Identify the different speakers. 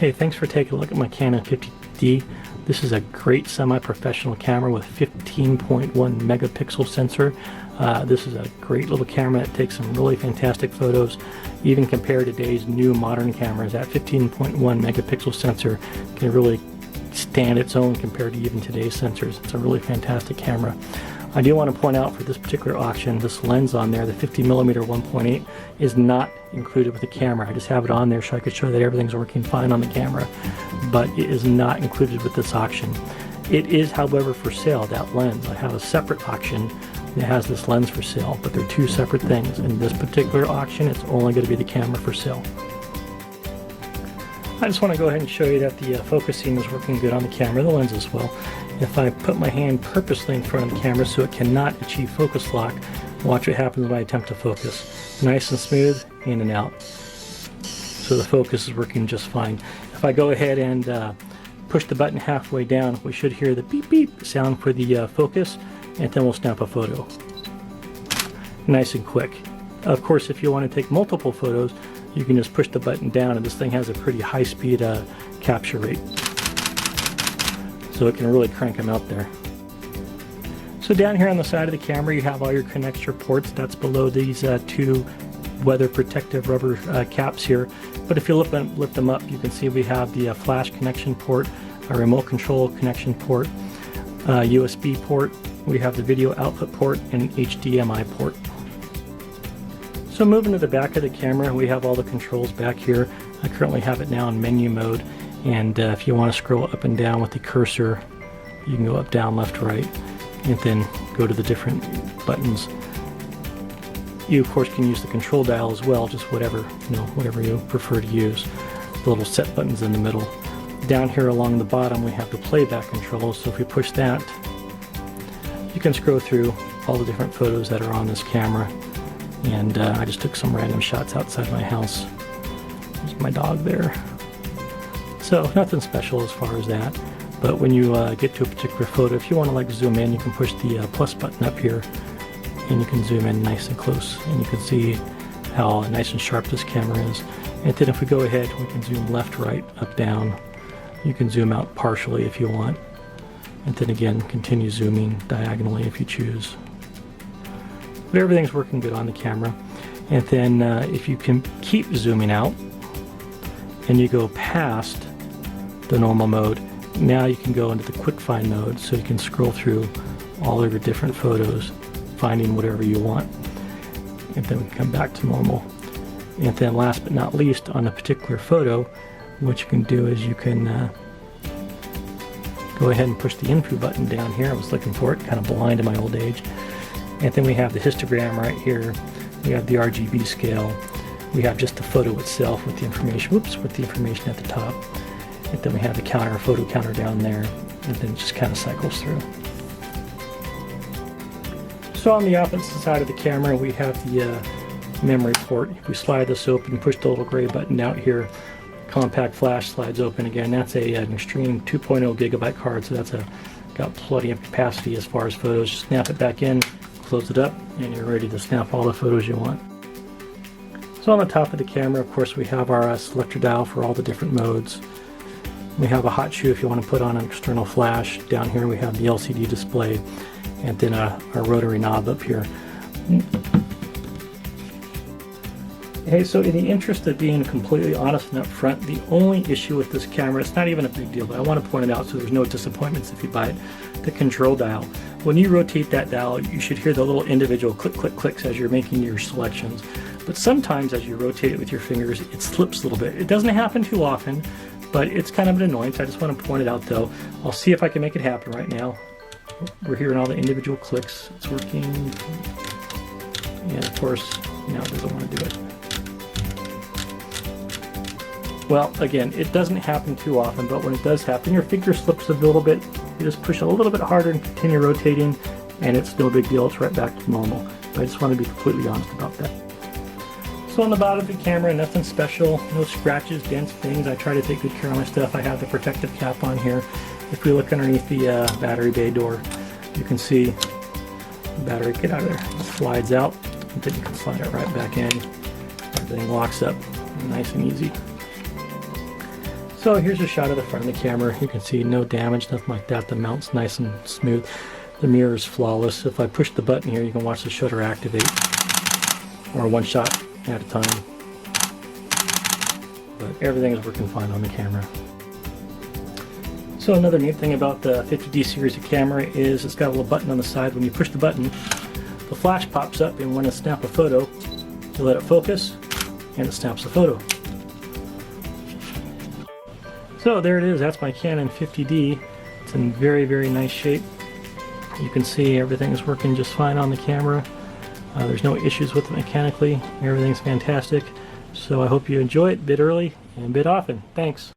Speaker 1: Hey, thanks for taking a look at my Canon 50D. This is a great semi-professional camera with 15.1 megapixel sensor. This is a great little camera that takes some really fantastic photos. Even compared to today's new modern cameras, that 15.1 megapixel sensor can really stand its own compared to even today's sensors. It's a really fantastic camera. I do want to point out for this particular auction, this lens on there, the 50mm 1.8, is not included with the camera. I just have it on there so I could show that everything's working fine on the camera, but it is not included with this auction. It is, however, for sale, that lens. I have a separate auction that has this lens for sale, but they're two separate things. In this particular auction, it's only going to be the camera for sale. I just want to go ahead and show you that the focusing is working good on the camera, the lens as well. If I put my hand purposely in front of the camera so it cannot achieve focus lock, watch what happens when I attempt to focus. Nice and smooth, in and out. So the focus is working just fine. If I go ahead and push the button halfway down, we should hear the beep beep sound for the focus, and then we'll snap a photo. Nice and quick. Of course, if you want to take multiple photos, you can just push the button down, and this thing has a pretty high speed capture rate. So it can really crank them out there. So down here on the side of the camera you have all your connector ports. That's below these two weather protective rubber caps here. But if you lift them up, you can see we have the flash connection port, a remote control connection port, USB port, we have the video output port, and an HDMI port. So moving to the back of the camera, we have all the controls back here. I currently have it now in menu mode, and if you want to scroll up and down with the cursor, you can go up, down, left, right, and then go to the different buttons. You of course can use the control dial as well, just whatever you prefer to use. The little set buttons in the middle. Down here along the bottom we have the playback control, so if we push that, you can scroll through all the different photos that are on this camera. And I just took some random shots outside my house. There's my dog there. So nothing special as far as that, but when you get to a particular photo, if you want to like zoom in, you can push the plus button up here and you can zoom in nice and close, and you can see how nice and sharp this camera is. And then if we go ahead, we can zoom left, right, up, down. You can zoom out partially if you want, and then again continue zooming diagonally if you choose. But everything's working good on the camera. And then if you can keep zooming out and you go past the normal mode, now you can go into the quick find mode, so you can scroll through all of your different photos, finding whatever you want. And then we can come back to normal. And then last but not least, on a particular photo, what you can do is you can go ahead and push the info button down here. I was looking for it, kind of blind in my old age. And then we have the histogram right here. We have the RGB scale. We have just the photo itself with the information, with the information at the top. And then we have the counter, photo counter down there, and then it just kind of cycles through. So on the opposite side of the camera, we have the memory port. If we slide this open, push the little gray button out here, compact flash slides open again. That's an Extreme 2.0 gigabyte card, so that's got plenty of capacity as far as photos. Just snap it back in, close it up, and you're ready to snap all the photos you want. So on the top of the camera, of course, we have our selector dial for all the different modes. We have a hot shoe if you want to put on an external flash. Down here we have the LCD display, and then a rotary knob up here. Hey, so in the interest of being completely honest and upfront, the only issue with this camera, it's not even a big deal, but I want to point it out so there's no disappointments if you buy it, the control dial. When you rotate that dial, you should hear the little individual click, click, clicks as you're making your selections. But sometimes as you rotate it with your fingers, it slips a little bit. It doesn't happen too often, but it's kind of an annoyance. I just want to point it out though. I'll see if I can make it happen right now. We're hearing all the individual clicks. It's working. And of course, now it doesn't want to do it. Well, again, it doesn't happen too often, but when it does happen, your finger slips a little bit. You just push a little bit harder and continue rotating, and it's no big deal. It's right back to normal. But I just want to be completely honest about that. So on the bottom of the camera, nothing special, no scratches, dents, things. I try to take good care of my stuff. I have the protective cap on here. If we look underneath the battery bay door, you can see the battery, get out of there. It slides out, and then you can slide it right back in. Everything locks up, nice and easy. So here's a shot of the front of the camera. You can see no damage, nothing like that. The mount's nice and smooth. The mirror is flawless. If I push the button here, you can watch the shutter activate, or one shot at a time. But everything is working fine on the camera. So another neat thing about the 50D series of camera is it's got a little button on the side. When you push the button, the flash pops up, and when you snap a photo, you let it focus, and it snaps the photo. So there it is, that's my Canon 50D. It's in very, very nice shape. You can see everything is working just fine on the camera. There's no issues with it mechanically. Everything's fantastic. So I hope you enjoy it a bit early and a bit often. Thanks.